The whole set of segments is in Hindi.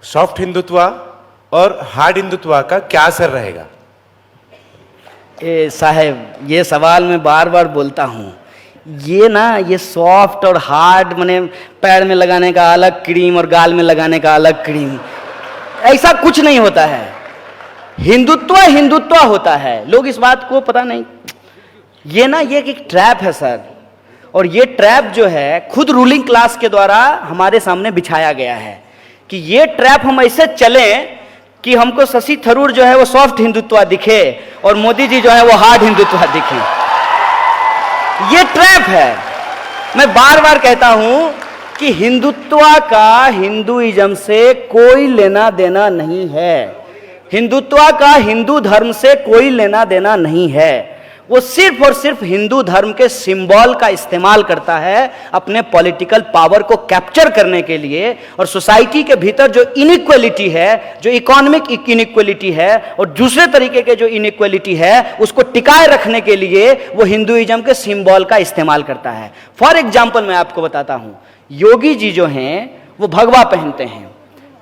सॉफ्ट हिंदुत्व और हार्ड हिंदुत्व का क्या असर रहेगा? साहब, ये सवाल मैं बार बार बोलता हूँ। ये सॉफ्ट और हार्ड माने पैर में लगाने का अलग क्रीम और गाल में लगाने का अलग क्रीम, ऐसा कुछ नहीं होता है। हिंदुत्व हिंदुत्व होता है, लोग इस बात को पता नहीं। ये एक ट्रैप है सर, और ये ट्रैप जो है खुद रूलिंग क्लास के द्वारा हमारे सामने बिछाया गया है कि ये ट्रैप हम ऐसे चलें कि हमको शशि थरूर जो है वो सॉफ्ट हिंदुत्व दिखे और मोदी जी जो है वो हार्ड हिंदुत्व दिखे। ये ट्रैप है। मैं बार बार कहता हूं कि हिंदुत्व का हिंदुइज्म से कोई लेना देना नहीं है। हिंदुत्व का हिंदू धर्म से कोई लेना देना नहीं है। वो सिर्फ और सिर्फ हिंदू धर्म के सिंबल का इस्तेमाल करता है अपने पॉलिटिकल पावर को कैप्चर करने के लिए, और सोसाइटी के भीतर जो इनइक्वालिटी है, जो इकोनॉमिक इनइक्वालिटी है और दूसरे तरीके के जो इनइक्वालिटी है, उसको टिकाए रखने के लिए वो हिंदुइज्म के सिंबल का इस्तेमाल करता है। फॉर एग्जाम्पल मैं आपको बताता हूं, योगी जी जो हैं वो भगवा पहनते हैं।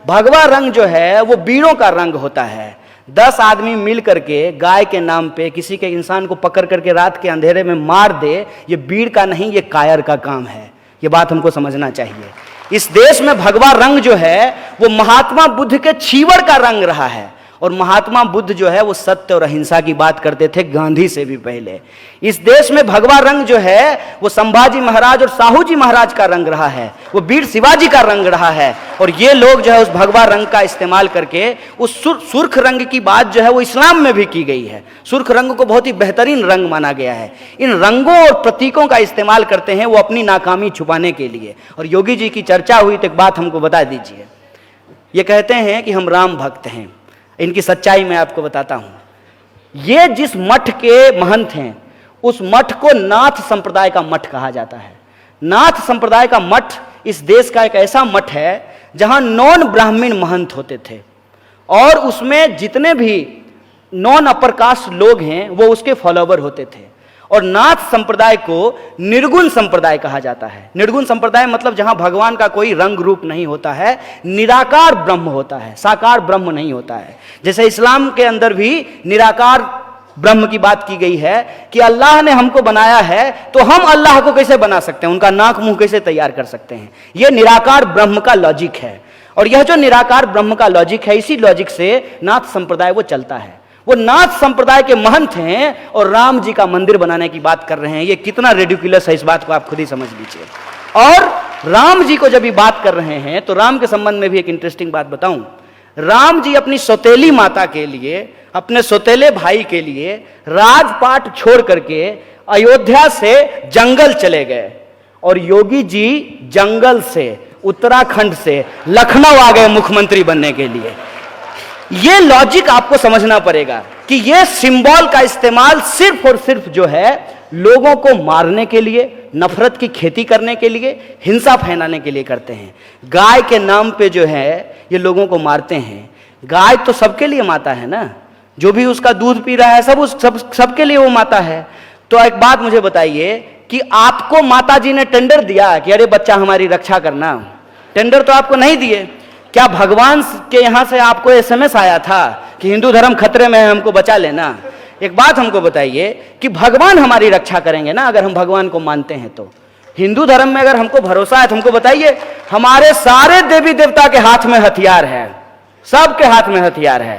भगवा रंग जो है वो बीड़ों का रंग होता है। 10 आदमी मिल करके गाय के नाम पे किसी के इंसान को पकड़ करके रात के अंधेरे में मार दे, ये बीड़ का नहीं, ये कायर का काम है। ये बात हमको समझना चाहिए। इस देश में भगवा रंग जो है वो महात्मा बुद्ध के छीवड़ का रंग रहा है, और महात्मा बुद्ध जो है वो सत्य और अहिंसा की बात करते थे गांधी से भी पहले। इस देश में भगवा रंग जो है वो संभाजी महाराज और साहू जी महाराज का रंग रहा है, वो वीर शिवाजी का रंग रहा है, और ये लोग जो है उस भगवा रंग का इस्तेमाल करके उस सुर्ख रंग की बात जो है वो इस्लाम में भी की गई है। सुर्ख रंग को बहुत ही बेहतरीन रंग माना गया है। इन रंगों और प्रतीकों का इस्तेमाल करते हैं वो अपनी नाकामी छुपाने के लिए। और योगी जी की चर्चा हुई तो एक बात हमको बता दीजिए। ये कहते हैं कि हम राम भक्त हैं। इनकी सच्चाई मैं आपको बताता हूं। ये जिस मठ के महंत हैं उस मठ को नाथ संप्रदाय का मठ कहा जाता है। नाथ संप्रदाय का मठ इस देश का एक ऐसा मठ है जहां नॉन ब्राह्मण महंत होते थे, और उसमें जितने भी नॉन अपर कास्ट लोग हैं वो उसके फॉलोवर होते थे। और नाथ संप्रदाय को निर्गुण संप्रदाय कहा जाता है। निर्गुण संप्रदाय मतलब जहां भगवान का कोई रंग रूप नहीं होता है, निराकार ब्रह्म होता है, साकार ब्रह्म नहीं होता है। जैसे इस्लाम के अंदर भी निराकार ब्रह्म की बात की गई है कि अल्लाह ने हमको बनाया है तो हम अल्लाह को कैसे बना सकते हैं, उनका नाक मुंह कैसे तैयार कर सकते हैं। यह निराकार ब्रह्म का लॉजिक है, और यह जो निराकार ब्रह्म का लॉजिक है, इसी लॉजिक से नाथ संप्रदाय वो चलता है। वो नाथ संप्रदाय के महंत हैं और राम जी का मंदिर बनाने की बात कर रहे हैं। ये कितना रेडिकुलस है, इस बात को आप खुद ही समझ लीजिए। और राम जी को जब ये बात कर रहे हैं तो राम के संबंध में भी एक इंटरेस्टिंग बात बताऊं। राम जी अपनी सौतेली माता के लिए, अपने सौतेले भाई के लिए राजपाट छोड़ करके अयोध्या से जंगल चले गए, और योगी जी जंगल से, उत्तराखंड से लखनऊ आ गए मुख्यमंत्री बनने के लिए। ये लॉजिक आपको समझना पड़ेगा कि ये सिंबल का इस्तेमाल सिर्फ और सिर्फ जो है लोगों को मारने के लिए, नफरत की खेती करने के लिए, हिंसा फैलाने के लिए करते हैं। गाय के नाम पे जो है ये लोगों को मारते हैं। गाय तो सबके लिए माता है ना, जो भी उसका दूध पी रहा है सबके लिए वो माता है। तो एक बात मुझे बताइए कि आपको माता जी ने टेंडर दिया कि अरे बच्चा हमारी रक्षा करना? टेंडर तो आपको नहीं दिए। क्या भगवान के यहां से आपको एसएमएस आया था कि हिंदू धर्म खतरे में है, हमको बचा लेना? एक बात हमको बताइए कि भगवान हमारी रक्षा करेंगे ना अगर हम भगवान को मानते हैं तो। हिंदू धर्म में अगर हमको भरोसा है तो हमको बताइए, हमारे सारे देवी देवता के हाथ में हथियार है, सबके हाथ में हथियार है,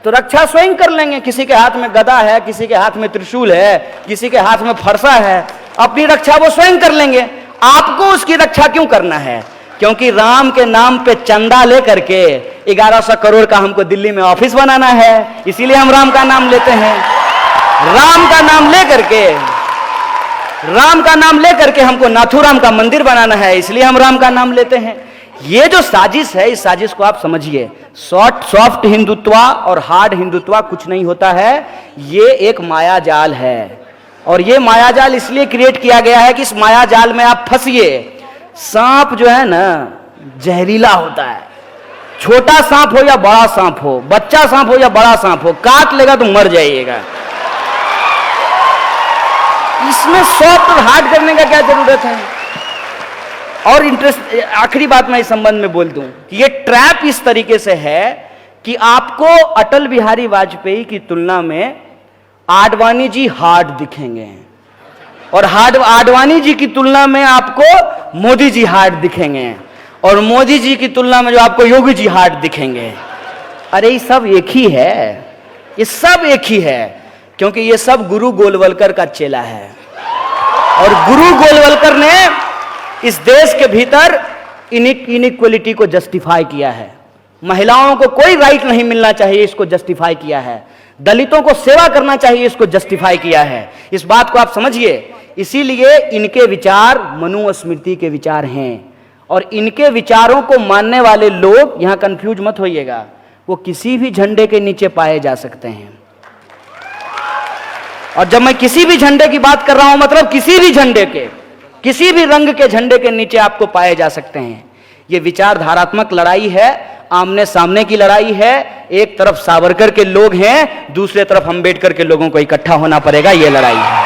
तो रक्षा स्वयं कर लेंगे। किसी के हाथ में गदा है, किसी के हाथ में त्रिशूल है, किसी के हाथ में फरसा है, अपनी रक्षा वो स्वयं कर लेंगे। आपको उसकी रक्षा क्यों करना है? क्योंकि राम के नाम पे चंदा लेकर के 1100 करोड़ का हमको दिल्ली में ऑफिस बनाना है, इसीलिए हम राम का नाम लेते हैं। राम का नाम लेकर के हमको नाथुराम का मंदिर बनाना है, इसलिए हम राम का नाम लेते हैं। ये जो साजिश है, इस साजिश को आप समझिए। सॉफ्ट हिंदुत्व और हार्ड हिंदुत्व कुछ नहीं होता है, ये एक माया जाल है। और ये माया जाल इसलिए क्रिएट किया गया है कि इस माया जाल में आप फंसिए। सांप जो है ना जहरीला होता है, छोटा सांप हो या बड़ा सांप हो, बच्चा सांप हो या बड़ा सांप हो, काट लेगा तो मर जाइएगा। इसमें सॉफ्ट और हार्ड करने का क्या जरूरत है? और इंटरेस्ट, आखिरी बात मैं इस संबंध में बोल दूं कि ये ट्रैप इस तरीके से है कि आपको अटल बिहारी वाजपेयी की तुलना में आडवाणी जी हार्ड दिखेंगे, और आडवाणी जी की तुलना में आपको मोदी जी हार्ड दिखेंगे, और मोदी जी की तुलना में जो आपको योगी जी हार्ड दिखेंगे। अरे ये सब एक ही है, ये सब एक ही है, क्योंकि ये सब गुरु गोलवलकर का चेला है। और गुरु गोलवलकर ने इस देश के भीतर इनइक्वलिटी को जस्टिफाई किया है। महिलाओं को कोई राइट नहीं मिलना चाहिए, इसको जस्टिफाई किया है। दलितों को सेवा करना चाहिए, इसको जस्टिफाई किया है। इस बात को आप समझिए। इसीलिए इनके विचार मनुस्मृति के विचार हैं, और इनके विचारों को मानने वाले लोग, यहां कंफ्यूज मत होइएगा, वो किसी भी झंडे के नीचे पाए जा सकते हैं। और जब मैं किसी भी झंडे की बात कर रहा हूं, मतलब किसी भी झंडे के, किसी भी रंग के झंडे के नीचे आपको पाए जा सकते हैं। यह विचारधारात्मक लड़ाई है, आमने सामने की लड़ाई है। एक तरफ सावरकर के लोग हैं, दूसरे तरफ अंबेडकर के लोगों को इकट्ठा होना पड़ेगा, यह लड़ाई है।